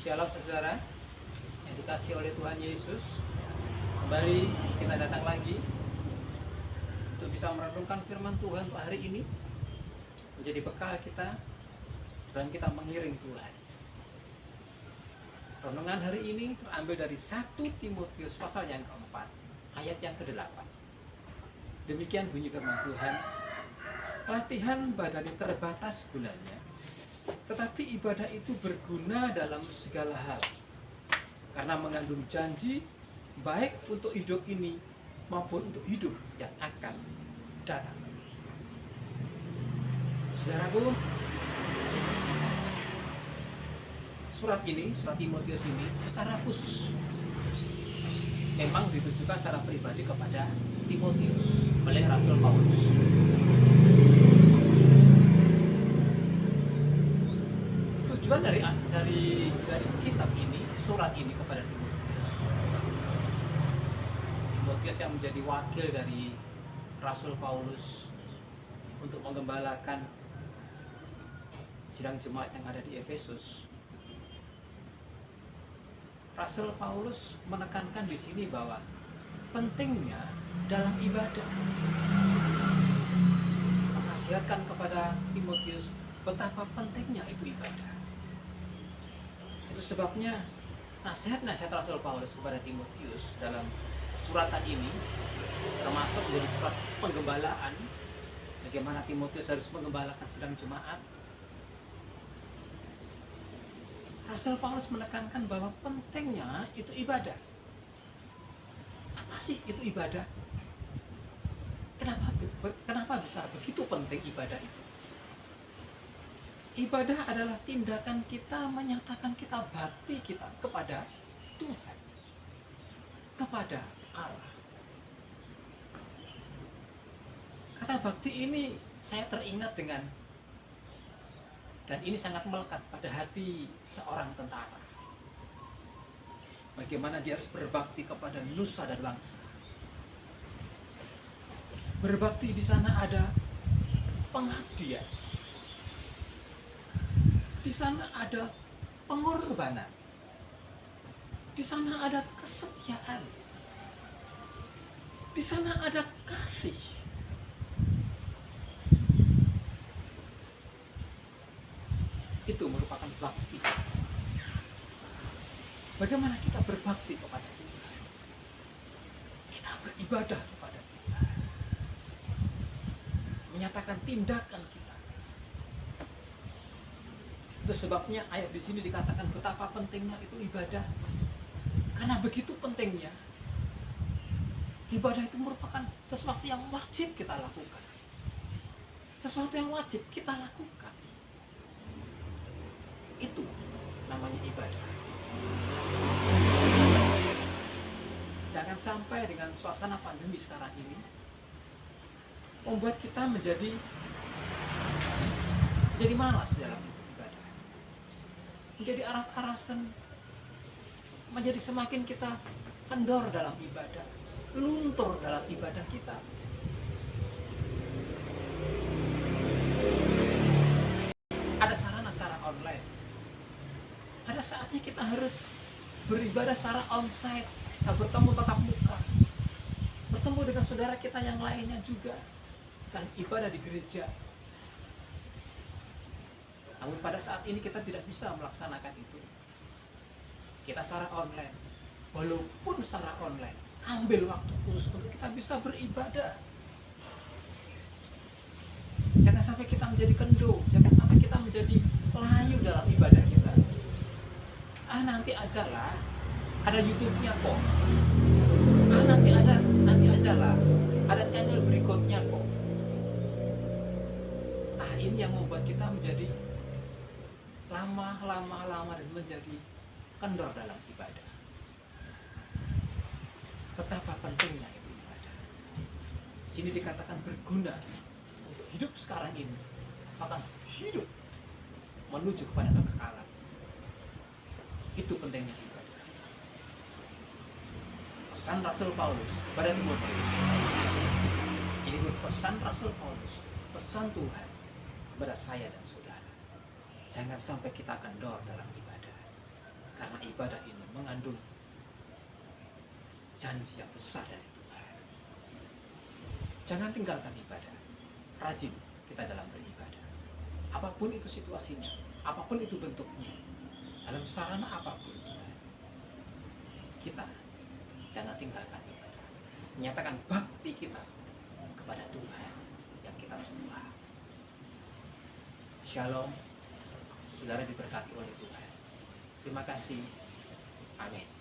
Shalom saudara yang dikasih oleh Tuhan Yesus. Kembali kita datang lagi untuk bisa merenungkan firman Tuhan untuk hari ini, menjadi bekal kita dan kita mengiring Tuhan. Renungan hari ini terambil dari 1 Timotius pasal yang keempat, ayat yang ke-8. Demikian bunyi firman Tuhan. Latihan badan terbatas gunanya, tetapi ibadah itu berguna dalam segala hal, karena mengandung janji baik untuk hidup ini maupun untuk hidup yang akan datang. Saudaraku, surat Timotius ini secara khusus memang ditujukan secara pribadi kepada Timotius oleh Rasul Paulus. Tujuan dari kitab ini, surat ini kepada Timotius yang menjadi wakil dari Rasul Paulus untuk menggembalakan sidang jemaat yang ada di Efesus. Rasul Paulus menekankan di sini bahwa pentingnya dalam ibadah, menasihatkan kepada Timotius betapa pentingnya itu ibadah. Itu sebabnya nasihat-nasihat Rasul Paulus kepada Timotius dalam suratan ini, termasuk dari surat penggembalaan, bagaimana Timotius harus menggembalakan sidang jemaat. Rasul Paulus menekankan bahwa pentingnya itu ibadah. Apa sih itu ibadah? Kenapa bisa begitu penting ibadah itu? Ibadah adalah tindakan kita menyatakan kita bakti kita kepada Tuhan, kepada Allah. Kata bakti ini saya teringat dengan, dan ini sangat melekat pada hati seorang tentara. Bagaimana dia harus berbakti kepada nusa dan bangsa. Berbakti di sana ada pengabdian. Di sana ada pengorbanan. Di sana ada kesetiaan. Di sana ada kasih. Itu merupakan bakti. Bagaimana kita berbakti kepada Tuhan? Kita beribadah kepada Tuhan. Menyatakan tindakan kita. Itu sebabnya ayat di sini dikatakan betapa pentingnya itu ibadah. Karena begitu pentingnya, ibadah itu merupakan sesuatu yang wajib kita lakukan. Sesuatu yang wajib kita lakukan. Itu namanya ibadah. Jangan sampai dengan suasana pandemi sekarang ini membuat kita menjadi malas dalam ibadah. Menjadi aras-arasan, menjadi semakin kita kendor dalam ibadah, luntur dalam ibadah kita. Ada sarana-sarana online. Ada saatnya kita harus beribadah secara onsite, kita bertemu tatap muka, bertemu dengan saudara kita yang lainnya juga, dan ibadah di gereja. Namun pada saat ini kita tidak bisa melaksanakan itu. Kita secara online. Walaupun secara online, ambil waktu khusus untuk kita bisa beribadah. Jangan sampai kita menjadi kendor, jangan sampai kita menjadi layu dalam ibadah kita. Nanti aja lah, ada YouTube-nya kok. Nanti aja lah, ada channel berikutnya kok. Ini yang membuat kita menjadi lama dan menjadi kendor dalam ibadah. Betapa pentingnya itu ibadah. Sini dikatakan berguna untuk hidup sekarang ini, bahkan hidup menuju kepada kekekalan. Itu pentingnya ibadah. Pesan Rasul Paulus kepada Timotius. Ini pesan Rasul Paulus, pesan Tuhan kepada saya dan saudara. Jangan sampai kita kendor dalam ibadah. ibadah ini mengandung janji yang besar dari Tuhan. Jangan tinggalkan ibadah. Rajin kita dalam beribadah. Apapun itu situasinya, apapun itu bentuknya, dalam sarana apapun Tuhan, kita jangan tinggalkan ibadah. Menyatakan bakti kita kepada Tuhan yang kita sembah. Shalom, saudara diberkati oleh Tuhan. Terima kasih. Amin.